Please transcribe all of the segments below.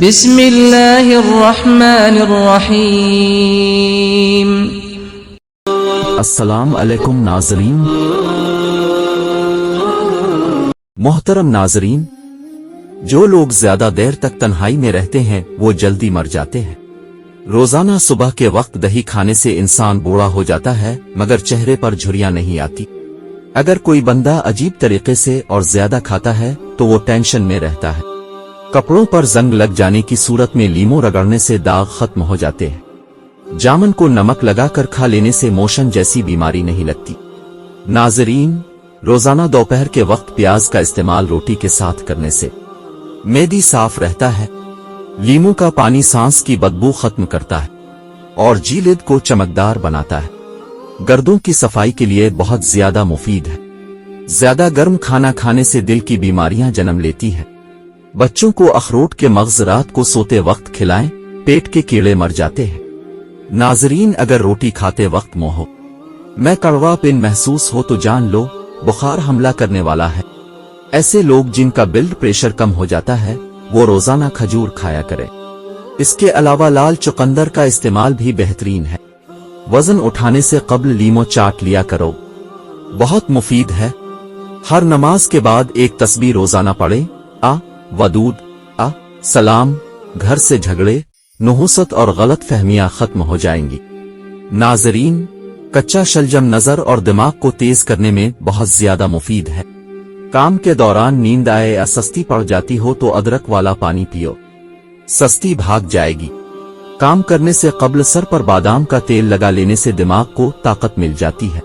بسم اللہ الرحمن الرحیم۔ السلام علیکم ناظرین۔ محترم ناظرین، جو لوگ زیادہ دیر تک تنہائی میں رہتے ہیں وہ جلدی مر جاتے ہیں۔ روزانہ صبح کے وقت دہی کھانے سے انسان بوڑھا ہو جاتا ہے مگر چہرے پر جھریاں نہیں آتی۔ اگر کوئی بندہ عجیب طریقے سے اور زیادہ کھاتا ہے تو وہ ٹینشن میں رہتا ہے۔ کپڑوں پر زنگ لگ جانے کی صورت میں لیموں رگڑنے سے داغ ختم ہو جاتے ہیں۔ جامن کو نمک لگا کر کھا لینے سے موشن جیسی بیماری نہیں لگتی۔ ناظرین، روزانہ دوپہر کے وقت پیاز کا استعمال روٹی کے ساتھ کرنے سے معدہ صاف رہتا ہے۔ لیموں کا پانی سانس کی بدبو ختم کرتا ہے اور جلد کو چمکدار بناتا ہے۔ گردوں کی صفائی کے لیے بہت زیادہ مفید ہے۔ زیادہ گرم کھانا کھانے سے دل کی بیماریاں جنم لیتی ہیں۔ بچوں کو اخروٹ کے مغز رات کو سوتے وقت کھلائیں، پیٹ کے کیڑے مر جاتے ہیں۔ ناظرین، اگر روٹی کھاتے وقت منہ میں کڑوا پن محسوس ہو تو جان لو بخار حملہ کرنے والا ہے۔ ایسے لوگ جن کا بلڈ پریشر کم ہو جاتا ہے وہ روزانہ کھجور کھایا کریں۔ اس کے علاوہ لال چقندر کا استعمال بھی بہترین ہے۔ وزن اٹھانے سے قبل لیمو چاٹ لیا کرو، بہت مفید ہے۔ ہر نماز کے بعد ایک تسبیح روزانہ پڑھیں۔ ودود سلام، گھر سے جھگڑے، نحوست اور غلط فہمیاں ختم ہو جائیں گی۔ ناظرین، کچا شلجم نظر اور دماغ کو تیز کرنے میں بہت زیادہ مفید ہے۔ کام کے دوران نیند آئے یا سستی پڑ جاتی ہو تو ادرک والا پانی پیو، سستی بھاگ جائے گی۔ کام کرنے سے قبل سر پر بادام کا تیل لگا لینے سے دماغ کو طاقت مل جاتی ہے۔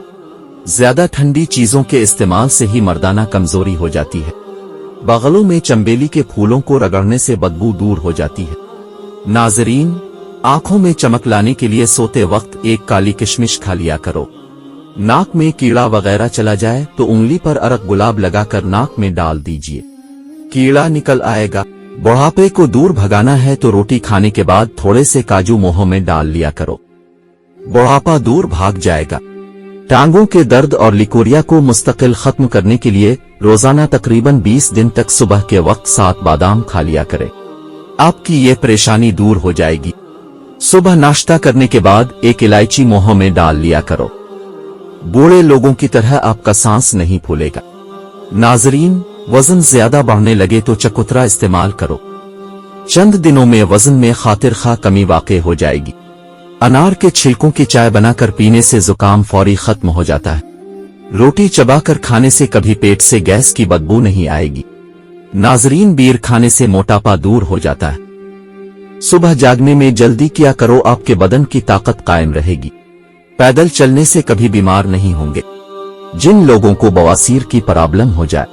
زیادہ ٹھنڈی چیزوں کے استعمال سے ہی مردانہ کمزوری ہو جاتی ہے۔ بغلوں میں چنبیلی کے پھولوں کو رگڑنے سے بدبو دور ہو جاتی ہے۔ ناظرین، آنکھوں میں چمک لانے کے لیے سوتے وقت ایک کالی کشمش کھا لیا کرو۔ ناک میں کیڑا وغیرہ چلا جائے تو انگلی پر ارق گلاب لگا کر ناک میں ڈال دیجئے، کیڑا نکل آئے گا۔ بڑھاپے کو دور بھگانا ہے تو روٹی کھانے کے بعد تھوڑے سے کاجو منہ میں ڈال لیا کرو، بڑھاپا دور بھاگ جائے گا۔ ٹانگوں کے درد اور لیکوریا کو مستقل ختم کرنے کے لیے روزانہ تقریباً 20 دن تک صبح کے وقت 7 بادام کھا لیا کرے، آپ کی یہ پریشانی دور ہو جائے گی۔ صبح ناشتہ کرنے کے بعد ایک الائچی منہ میں ڈال لیا کرو، بوڑھے لوگوں کی طرح آپ کا سانس نہیں پھولے گا۔ ناظرین، وزن زیادہ بڑھنے لگے تو چکوترا استعمال کرو، چند دنوں میں وزن میں خاطر خواہ کمی واقع ہو جائے گی۔ انار کے چھلکوں کی چائے بنا کر پینے سے زکام فوری ختم ہو جاتا ہے۔ روٹی چبا کر کھانے سے کبھی پیٹ سے گیس کی بدبو نہیں آئے گی۔ ناظرین، بیر کھانے سے موٹاپا دور ہو جاتا ہے۔ صبح جاگنے میں جلدی کیا کرو، آپ کے بدن کی طاقت قائم رہے گی۔ پیدل چلنے سے کبھی بیمار نہیں ہوں گے۔ جن لوگوں کو بواسیر کی پرابلم ہو جائے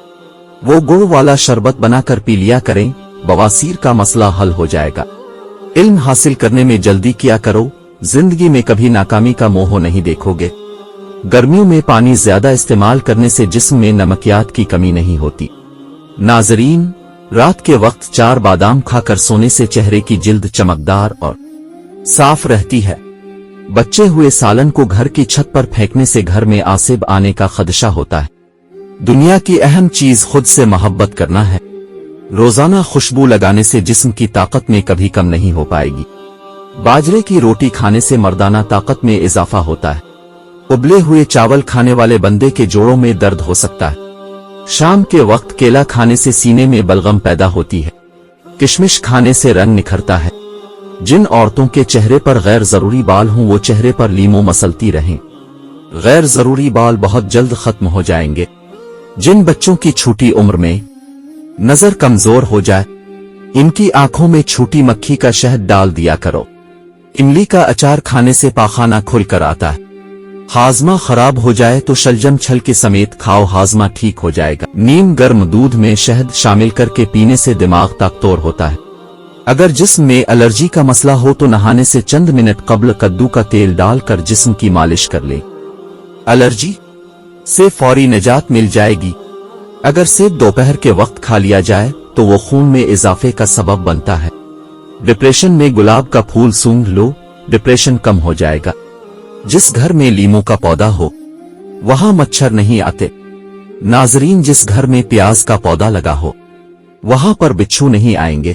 وہ گڑ والا شربت بنا کر پی لیا کریں، بواسیر کا مسئلہ حل ہو جائے گا۔ علم حاصل کرنے میں جلدی کیا کرو، زندگی میں کبھی ناکامی کا موہ نہیں دیکھو گے۔ گرمیوں میں پانی زیادہ استعمال کرنے سے جسم میں نمکیات کی کمی نہیں ہوتی۔ ناظرین، رات کے وقت 4 بادام کھا کر سونے سے چہرے کی جلد چمکدار اور صاف رہتی ہے۔ بچے ہوئے سالن کو گھر کی چھت پر پھینکنے سے گھر میں آسیب آنے کا خدشہ ہوتا ہے۔ دنیا کی اہم چیز خود سے محبت کرنا ہے۔ روزانہ خوشبو لگانے سے جسم کی طاقت میں کبھی کم نہیں ہو پائے گی۔ باجرے کی روٹی کھانے سے مردانہ طاقت میں اضافہ ہوتا ہے۔ ابلے ہوئے چاول کھانے والے بندے کے جوڑوں میں درد ہو سکتا ہے۔ شام کے وقت کیلا کھانے سے سینے میں بلغم پیدا ہوتی ہے۔ کشمش کھانے سے رنگ نکھرتا ہے۔ جن عورتوں کے چہرے پر غیر ضروری بال ہوں وہ چہرے پر لیموں مسلتی رہیں، غیر ضروری بال بہت جلد ختم ہو جائیں گے۔ جن بچوں کی چھوٹی عمر میں نظر کمزور ہو جائے ان کی آنکھوں میں چھوٹی مکھی کا شہد ڈال دیا کرو۔ املی کا اچار کھانے سے پاخانہ کھل کر آتا ہے۔ ہاضمہ خراب ہو جائے تو شلجم چھل کے سمیت کھاؤ، ہاضمہ ٹھیک ہو جائے گا۔ نیم گرم دودھ میں شہد شامل کر کے پینے سے دماغ طاقتور ہوتا ہے۔ اگر جسم میں الرجی کا مسئلہ ہو تو نہانے سے چند منٹ قبل کدو کا تیل ڈال کر جسم کی مالش کر لیں، الرجی سے فوری نجات مل جائے گی۔ اگر سیب دوپہر کے وقت کھا لیا جائے تو وہ خون میں اضافے کا سبب بنتا ہے۔ ڈپریشن میں گلاب کا پھول سونگھ لو، ڈپریشن کم ہو جائے گا۔ جس گھر میں لیموں کا پودا ہو وہاں مچھر نہیں آتے۔ ناظرین، جس گھر میں پیاز کا پودا لگا ہو وہاں پر بچھو نہیں آئیں گے۔